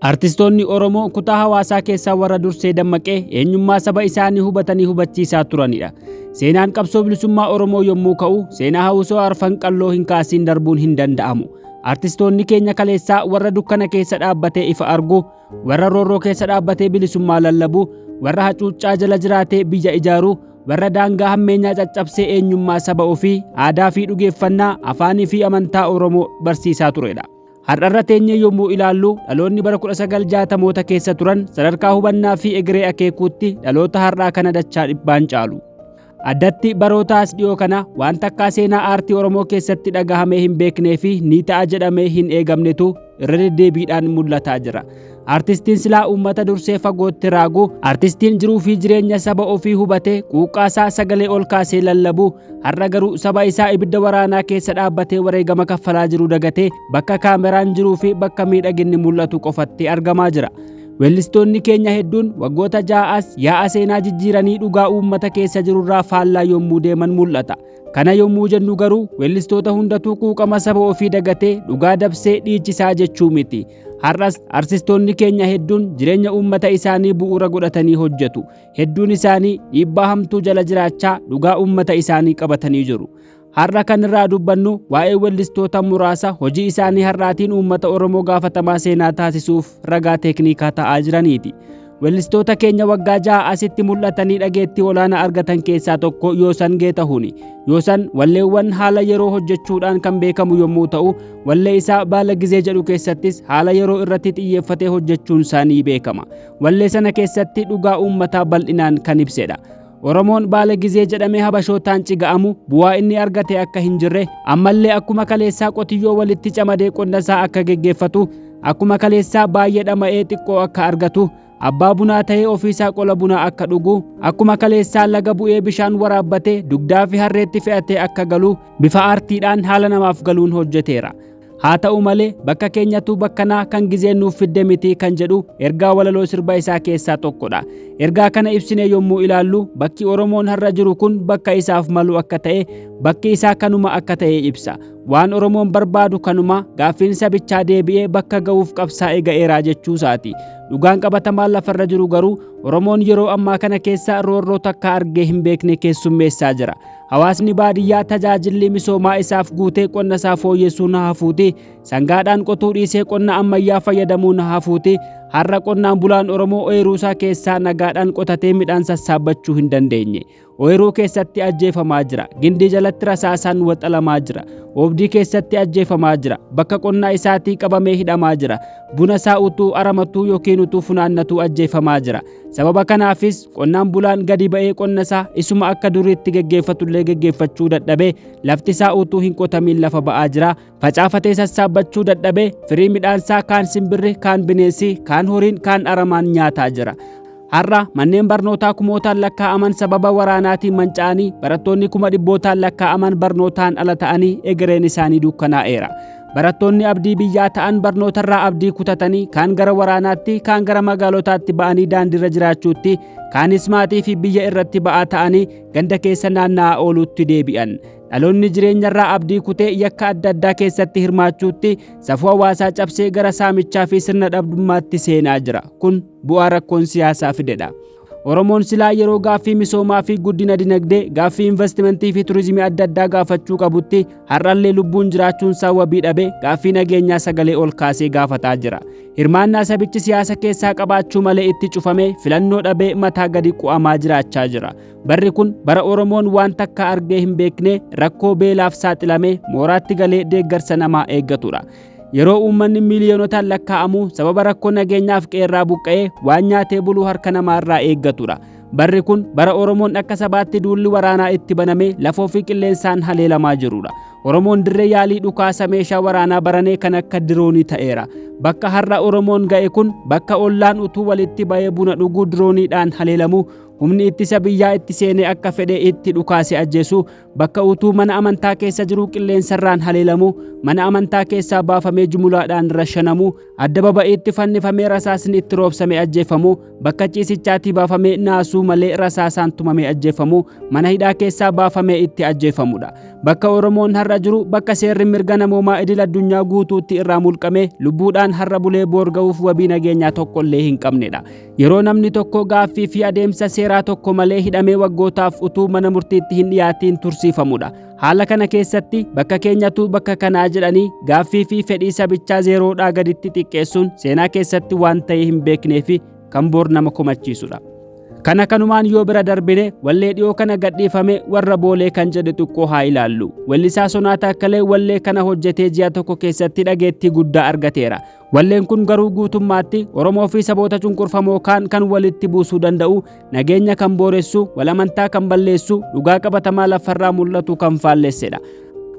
Artistoonni Oromoo kutaa hawaasaa keessaa warra dursee dammaqee eenyummaa saba isaanii hubatanii hubachiisaa turanidha. Seenaan qabsoo bilisummaa Oromoo yommuu ka'u, seenaa hawwisoo arfan qalloo hin kaasiin darbuun hin danda'amu. Artistoonni keenya kaleessaa warra dukkana keessa dhaabbatee ifa argu, warra roorroo keessa dhaabbatee bilisummaa lallabu, warra hacuuccaa jala jiraatee biyya ijaaru, warra daangaa hammeenyaa caccabsee eenyummaa saba ofii, aadaa fi dhugeeffannaa, afaanii fi amantaa Oromoo barsiisaa turedha. Har'arra teenyee yommuu ilaallu dhaloonni bara 1960moota keessa turan sadarkaa hubannaa fi egeree akeekuutti dhaloota har'aa kana dachaa dhibbaan caalu. Addatti barootaas dhiyoo kana waan takkaa seenaa aartii Oromoo keessatti dhagahamee hin beeknee fi ni ta'a jedhamee hin eegamnetu irra deddeebiidhaan mul'ataa jira. Artistiin silaa uummata dursee fagootti raagu, artistiin jiruu fi jireenya saba ofii hubatee quuqqaasaa sagalee ol kaasee lallabu, har'a garuu saba isaa ibidda waraanaa keessa dhaabbatee wareegama kaffalaa jiru dagatee bakka kaameraan jiruu fi bakka miidhaginni mul'atu qofatti argamaa jira. Weellistoonni keenya hedduun waggoota ja'aas yaa'a seenaa jijjiiranii dhugaa uummata keessa jirurraa faallaa yommuu deeman mul'ata. Kana yommuu jennu garuu weellistoota hundatuu quuqama saba ofii dagatee dhugaa dabsee dhiichisaa jechuu miti. Har'as artistoonni keenya hedduun jireenya uummata isaanii bu'uura godhatanii hojjetu. Hedduun isaanii dhiibbaa hamtuu jala jiraachaa dhugaa uummata isaanii qabatanii jiru. Har'a kan irraa dubbannu waa'ee weellistoota muraasa hojii isaanii har'aatiin uummata Oromoo gaafatamaa seenaa taasisuuf ragaa teeknikaa ta'aa jiraniiti. Weellistoota keenya waggaa ja'a asitti mul'atanii dhageettii olaanaa argatan keessaa tokko Yoosan Geetahuni. Yoosan walleewwan haala yeroo hojjechuudhaan kan beekamu yommuu ta'u, wallee isaa Baala Gizee jedhu keessattis haala yeroo irratti xiyyeeffatee hojjechuun isaanii beekama. Wallee sana keessatti dhugaa uummataa bal'inaan kan ibsedha. Oromoon Baala Gizee jedhamee habashootaan ciga'amu bu'aa inni argate akka hin jirre, ammallee akkuma kaleessaa qotiyyoo walitti camadee qonnasaa akka geggeeffatu, akkuma kaleessaa baay'ee dhama'ee xiqqoo akka argatu, abbaa bunaa ta'ee ofiisaa qola bunaa akka dhugu, akkuma kaleessaa laga bu'ee bishaan waraabbatee dugdaa fi harreetti fe'atee akka galu bifa aartiidhaan haala namaaf galuun hojjeteera. Haa ta'u malee bakka keenyatu bakkanaa kan Gizeen nuuf fidde miti kan jedhu ergaa walaloo sirba isaa keessaa tokkodha. Ergaa kana ibsine yommuu ilaallu bakki Oromoon har'a jiru kun bakka isaaf malu akka ta'e, bakki isaa kanuma akka ta'e ibsa. Waan Oromoon barbaadu kanuma, gaaffiin sabichaa deebi'ee bakka ga'uuf qabsaa'ee ga'eeraa jechuusaati. Dhugaan qabatamaan lafarra jiru garuu Oromoon yeroo ammaa kana keessa roorroo takka argee hin beekne keessummeessaa jira. Hawaasni baadiyyaa tajaajilli misoomaa isaaf guutee qonna isaa fooyyessuu na hafuuti. Sangaadhaan qotuu dhiisee qonna ammayyaa fayyadamuu na hafuuti. Har'a qonnaan bulaan Oromoo ooyiruu isaa keessaa nagaadhaan qotatee midhaan sassaabbachuu hin dandeenye. Ooyiruu keessatti ajjeefamaa jira. Gindii jalatti rasaasaan waxalamaa jira. Oobdii keessatti ajjeefamaa jira. Bakka qonnaa isaatii qabamee hidhamaa jira. Buna isaa utuu aramatuu yookiin utuu funaannatuu ajjeefamaa jira. Sababa kanaafis qonnaan bulaan gadi ba'ee qonna isaa isuma akka duriitti geggeeffatullee geggeeffachuu dadhabee lafti isaa utuu hin qotamin lafa ba'aa jira. Facaafatee sassaabbachuu dadhabee firii midhaansaa kaan simbirri, kaan bineensi, kaan horiin, kaan aramaan nyaataa jira. Har'a manneen barnootaa kumootaan lakkaa'aman sababa waraanaatiin manca'anii, barattoonni kuma dhibbootaan lakkaa'aman barnootaan ala ta'anii egereen isaanii dukkanaa'eera. Barattoonni abdii biyyaa ta'an barnootarraa abdii kutatanii kaan gara waraanaatti, kaan gara magaalotaatti ba'anii daandiirra jiraachuutti, kaanis maatii fi biyya irratti ba'aa ta'anii ganda keessa naanna'aa ooluutti deebi'an. Dhaloonni jireenyarraa abdii kutee yakka adda addaa keessatti hirmaachuutti safuu hawaasaa cabsee gara saamichaa fi sirna dhabdummaatti seenaa jira. Kun bu'aa rakkoon siyaasaa fidedha. Oromoon silaa yeroo gaaffii misoomaa fi guddina dinagdee, gaaffii investimentii fi turizimii adda addaa gaafachuu qabutti har'allee lubbuun jiraachuun isaa wabii dhabee gaaffii nageenyaa sagalee ol kaasee gaafataa jira. Hirmaannaa sabichi siyaasa keessaa qabaachuu malee itti cufamee filannoo dhabee mataa gadi qu'amaa jiraachaa jira. Barri kun bara Oromoon waan takka argee hin beekne rakkoo beelaaf saaxilamee mooraatti galee deeggarsa namaa eeggatudha. Yeroo uummanni miiliyoonotaan lakkaa'amu sababa rakkoo nageenyaaf qeerraa buqqa'ee waan nyaatee buluu harka namaarraa eeggatudha. Barri kun bara Oromoon akka sabaatti duulli waraanaa itti banamee lafoo fi qilleensaan haleelamaa jirudha. Oromoon dirree yaalii dhukaasa meeshaa waraanaa baranee kan akka diroonii ta'eera. Bakka har'a Oromoon ga'e kun bakka ollaan utuu walitti ba'ee buna dhuguu dirooniidhaan haleelamu, humni ittisa biyyaa itti seenee akka fedhe itti dhukaase ajjeesu, bakka utuu mana amantaa keessa jiru qilleensarraan haleelamu, mana amantaa keessaa baafamee jumlaadhaan rashanamu, adda baba'iitti fannifamee rasaasni itti roobsame ajjeefamu, bakka ciisichaatii baafamee naasuu malee rasaasaan tumamee ajjeefamu, mana hidhaa keessaa baafamee itti ajjeefamudha. Bakka Oromoon har'a jiru bakka seerri mirga namoomaa idil addunyaa guutuutti irraa mulqame lubbuudhaan har'a bulee boor ga'uuf wabii nageenyaa tokkollee hin qabnedha. Yeroo namni tokko gaaffii fi adeemsa seeraa tokko malee hidhamee waggootaaf utuu mana murtiitti hin dhiyaatiin tursiifamudha. Haala kana keessatti bakka keenyatu bakka kanaa jedhanii gaaffii fi fedhii sabichaa zeeroodhaa gaditti xiqqeessuun seenaa keessatti waan ta'e hin beeknee fi kan boor nama komachiisudha. Kana kanumaan yoo bira darbine wallee dhiyoo kana gadhiifame warra boolee kan jedhe xiqqoo haa ilaallu. Weellisaa Sonaa Taakkalee wallee kana hojjetee ji'a tokko keessatti dhageettii guddaa argateera. Walleen kun garuu guutummaatti Oromoo fi saboota cunqurfamoo kaan kan walitti buusuu danda'u, nageenya kan booressu, walamantaa kan balleessu, dhugaa qabatamaa lafarraa mul'atu kan faallessedha.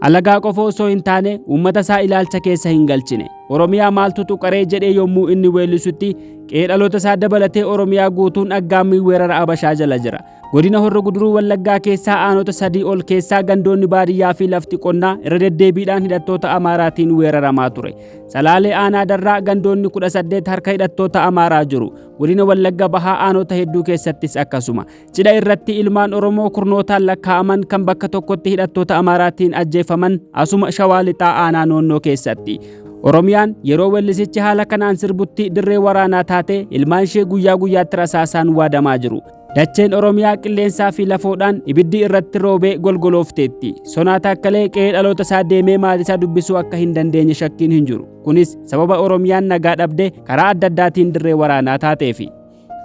Alagaa qofa osoo hin taane uummata isaa ilaalcha keessa hin galchine. Oromiyaa maaltu tuqaree jedhee yommuu inni weellisutti qeedhaloota isaa dabalatee Oromiyaa guutuun aggaammii weerara Abashaa jala jira. Godina Horroo Guduruu Wallaggaa keessaa aanota 3 ol keessaa gandoonni baadiyyaa fi lafti qonnaa irra deddeebiidhaan hidhattoota Amaaraatiin weeraramaa ture. Salaalee aanaa Darraa gandoonni 18 harka hidhattoota Amaaraa jiru. Godina Wallagga Bahaa aanota hedduu keessattis akkasuma. Cidha irratti ilmaan Oromoo kurnootaan lakkaa'aman kan bakka tokkotti hidhattoota Amaaraatiin ajjeefaman asuma Shawaa Lixaa aanaa Noonnoo keessatti. Oromiyaan yeroo weellisichi haala kanaan sirbutti dirree waraanaa taate ilmaan ishee guyyaa guyyaatti rasaasaan waadamaa jiru. Dacheen Oromiyaa qilleensaa fi lafoodhaan ibiddi irratti roobee golgoloofteetti. Sonaa Taakkalee qe'ee dhaloota isaa deemee maatii isaa dubbisuu akka hin dandeenye shakkiin hin jiru. Kunis sababa Oromiyaan nagaa dhabde karaa adda addaatiin dirree waraanaa taateefi.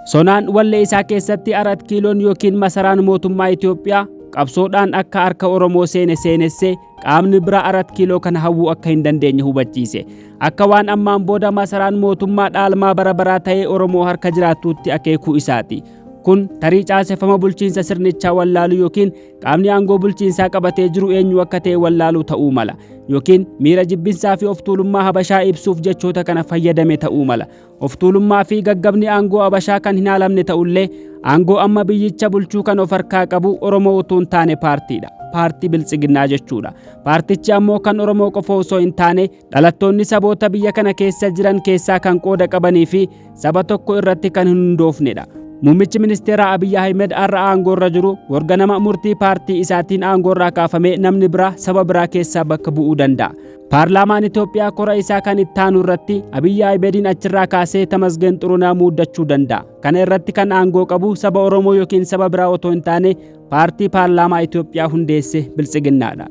Sonaan wallee isaa keessatti 4 kiiloon yookiin masaraan mootummaa Itoophiyaa qabsoodhaan akka harka Oromoo seenessee qaamni bira 4 kiiloo kana hawwuu akka hin dandeenye hubachiise. Akka waan ammaan booda masaraan mootummaa dhaalmaa bara baraa ta'ee Oromoo harka jiraatuutti akeekuu isaati. Kun tarii caaseffama bulchiinsa sirnichaa wallaaluu yookiin qaamni aangoo bulchiinsaa qabatee jiru eenyu akka ta'e wallaaluu ta'uu mala. Yookiin miira jibbinsaa fi of tuulummaa Habashaa ibsuuf jechoota kana fayyadame ta'uu mala. Of tuulummaa fi gaggabni aangoo Habashaa kan hin haalamne ta'ullee aangoo amma biyyicha bulchuu kan of harkaa qabu Oromoo utuu hin taane paartiidha. Paartii Biltsiginnaa jechuudha. Paartichi ammoo kan Oromoo qofa osoo hin taane dhalattoonni saboota biyya kana keessa jiran keessaa kan qooda qabanii fi saba tokko irratti kan hin hundoofnedha. Muummichi ministeeraa Abiyyi Ahmed har'a aangoorra jiru hoogganama murtii paartii isaatiin aangoorraa kaafamee namni biraa saba biraa keessaa bakka bu'uu danda'a. Paarlaamaan Itoophiyaa kora isaa kan itti aanu irratti Abiyyi Ahmedin achirraa kaasee Tamasgeen Xurunaa muuddachuu danda'a. Kana irratti kan aangoo qabu saba Oromoo yookiin saba biraa otoo hin taane paartii paarlaamaa Itoophiyaa hundeesse Biltsiginnaadha.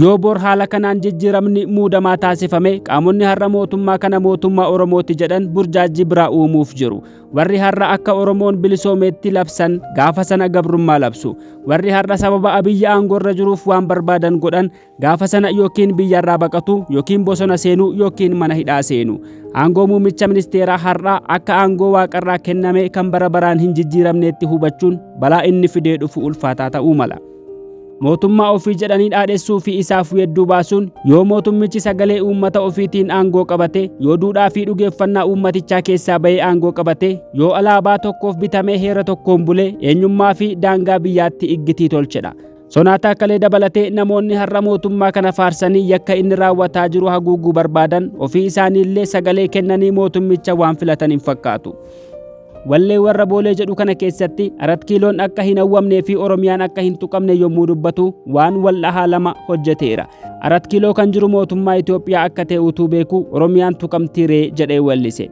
Yoo bor haala kanaan jijjiiramni muudamaa taasifame qaamonni har'a mootummaa kana mootummaa Oromooti jedhan burjaajii biraa uumuuf jiru. Warri har'a akka Oromoon bilisoomeetti labsan gaafa sana gabrummaa labsu. Warri har'a sababa Abiyyi aangoorra jiruuf waan barbaadan godhan gaafa sana yookiin biyyarraa baqatu yookiin bosona seenuu yookiin mana hidhaa seenu. Aangoo muummicha ministeeraa har'a akka aangoo waaqarraa kenname kan bara baraan hin jijjiiramneetti hubachuun balaa inni fidee dhufu ulfaataa ta'uu mala. Mootummaa ofii jedhanii dhaadhessuu fi isaaf weedduu baasuun yoo mootummichi sagalee uummata ofiitiin aangoo qabate, yoo duudhaa fi dhugeeffannaa uummatichaa keessaa bahee aangoo qabate, yoo alaabaa tokkoof bitamee heera tokkoon bulee eenyummaa fi daangaa biyyaatti iggitii tolchedha. Sonaa Taakkalee dabalatee namoonni har'a mootummaa kana faarsanii yakka inni raawwataa jiru haguuguu barbaadan ofii isaaniillee sagalee kennanii mootummicha waan filatan hin fakkaatu. Wallee warra boolee jedhu kana keessatti 4 kiiloon akka hin hawwamnee fi Oromiyaan akka hin tuqamne yommuu dubbatu waan wal dhahaa lama hojjeteera. 4 kiiloo kan jiru mootummaa Itoophiyaa akka ta'e utuu beeku Oromiyaan tuqamtiiree jedhee wallise.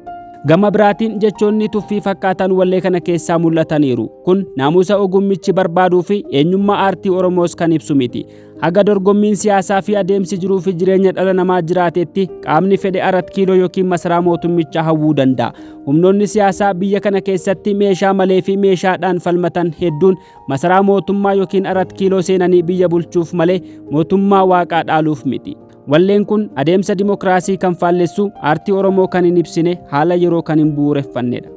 Gama biraatiin jechoonni tuffii fakkaatan wallee kana keessaa mul'ataniiru. Kun naamusa ogummichi barbaaduu fi eenyummaa aartii Oromoos kan ibsu miti. Haga dorgommiin siyaasaa fi adeemsi jiruu fi jireenya dhala namaa jiraatetti qaamni fedhe 4 kiiloo yookiin masaraa mootummichaa hawwuu danda'a. Humnoonni siyaasaa biyya kana keessatti meeshaa malee fi meeshaadhaan falmatan hedduun masaraa mootummaa yookiin 4 kiiloo seenanii biyya bulchuuf malee mootummaa waaqaa dhaaluuf miti. Walleen kun adeemsa dimokiraasii kan faallessu aartii Oromoo kan hin ibsine haala yeroo kan hin bu'uureffannedha.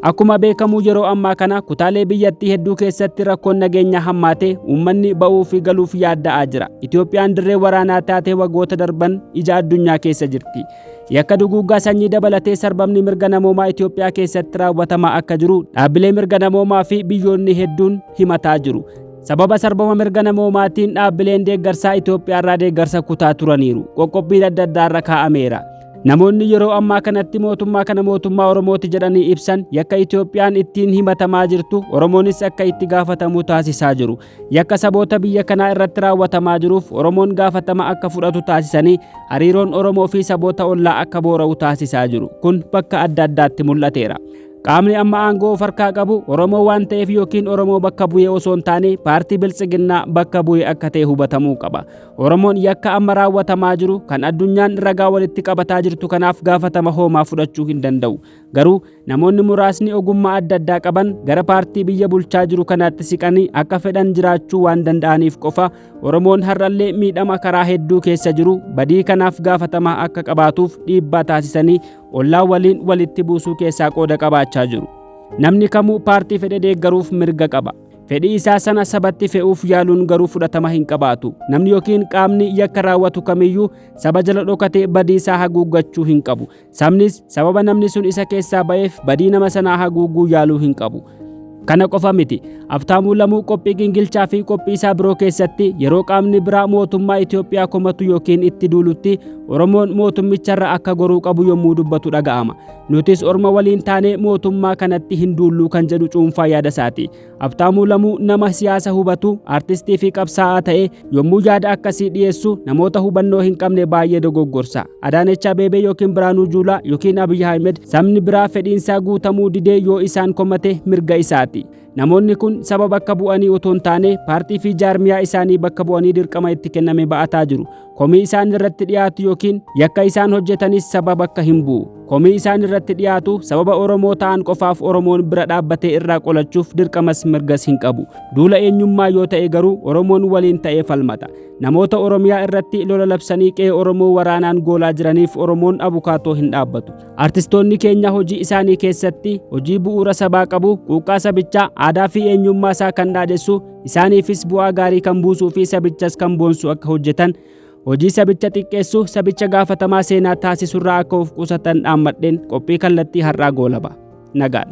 Akkuma beekamu yeroo ammaa kana kutaalee biyyattii hedduu keessatti rakkoon nageenyaa hammaatee uummanni ba'uu fi galuuf yaadda'aa jira. Itoophiyaan dirree waraanaa taatee waggoota darban ija addunyaa keessa jirti. Yakka duguuggaa sanyii dabalatee sarbamni mirga namoomaa Itoophiyaa keessatti raawwatamaa akka jiru dhaabbilee mirga namoomaa fi biyyoonni hedduun himataa jiru. Sababa sarbama mirga namoomaatiin dhaabbileen deeggarsaa Itoophiyaa irraa deeggarsa kutaa turaniiru. Qoqqobbiin adda addaa irra kaa'ameera. Namoonni yeroo ammaa kanatti mootummaa kana mootummaa Oromooti jedhanii ibsan yakka Itoophiyaan ittiin himatamaa jirtu Oromoonis akka itti gaafatamu taasisaa jiru. Yakka saboota biyya kanaa irratti raawwatamaa jiruuf Oromoon gaafatama akka fudhatu taasisanii hariiroon Oromoo fi saboota ollaa akka boora'u taasisaa jiru. Kun bakka adda addaatti mul'ateera. Qaamni amma aangoo of harkaa qabu Oromoo waan ta'eef yookiin Oromoo bakka bu'ee osoo hin taane paartii Biltsiginnaa bakka bu'ee akka ta'e hubatamuu qaba. Oromoon yakka amma raawwatamaa jiru kan addunyaan ragaa walitti qabataa jirtu kanaaf gaafatama hoomaa fudhachuu hin danda'u. Garuu namoonni muraasni ogummaa adda addaa qaban gara paartii biyya bulchaa jiru kanaatti siqanii akka fedhan jiraachuu waan danda'aniif qofa Oromoon har'allee miidhama karaa hedduu keessa jiru badii kanaaf gaafatama akka qabaatuuf dhiibbaa taasisanii ollaa waliin walitti buusuu keessaa qooda qabaachaa jiru. Namni kamuu paartii fedhe deeggaruuf mirga qaba. Fedhii isaa sana sabatti fe'uuf yaaluun garuu fudhatama hin qabaatu. Namni yookiin qaamni yakka raawwatu kamiyyuu saba jala dhokatee badii isaa haguuggachuu hin qabu. Sabnis sababa namni sun isa keessaa ba'eef badii nama sanaa haguuguu yaaluu hin qabu. Kana qofa miti. Abtaamuu Lamuu qophii gingilchaa fi qophii isaa biroo keessatti yeroo qaamni biraa mootummaa Itoophiyaa komatu yookiin itti duulutti Oromoon mootummicharra akka goruu qabu yommuu dubbatu dhaga'ama. Nutis orma waliin taanee mootummaa kanatti hin duulluu kan jedhu cuunfaa yaada isaati. Abtaamuu Lamuu nama siyaasa hubatu, artistii fi qabsaa'aa ta'e yommuu yaada akkasii dhiyeessu namoota hubannoo hin qabne baay'ee dogoggorsa. Adaanech Abeebee yookiin Biraanuu Juulaa yookiin Abiy Ahmed sabni biraa fedhiinsaa guutamuu didee yoo isaan komate mirga isaati. Namoonni kun saba bakka bu'anii otoo hin taane paartii fi jaarmiyaa isaanii bakka bu'anii dirqama itti kenname ba'ataa jiru. Komii isaan irratti dhiyaatu yookiin yakka isaan hojjetanis saba bakka hin bu'u. Komii isaan irratti dhiyaatu sababa Oromoo ta'an qofaaf Oromoon bira dhaabbatee irraa qolachuuf dirqamas mirgas hin qabu. Duula eenyummaa yoo ta'e garuu Oromoon waliin ta'ee falmata. Namoota Oromiyaa irratti lola labsanii qe'ee Oromoo waraanaan goolaa jiraniif Oromoon abukaatoo hin dhaabbatu. Artistoonni keenya hojii isaanii keessatti hojii bu'uura sabaa qabu, quuqqaa sabichaa, aadaa fi eenyummaa isaa kan dhaadessu, isaaniifis bu'aa gaarii kan buusuu fi sabichas kan boonsu akka hojjetan, hojii sabicha xiqqeessu, sabicha gaafatamaa seenaa taasisurraa akka of qusatan dhaammadheen qophii kallattii har'aa goolaba. Nagaan.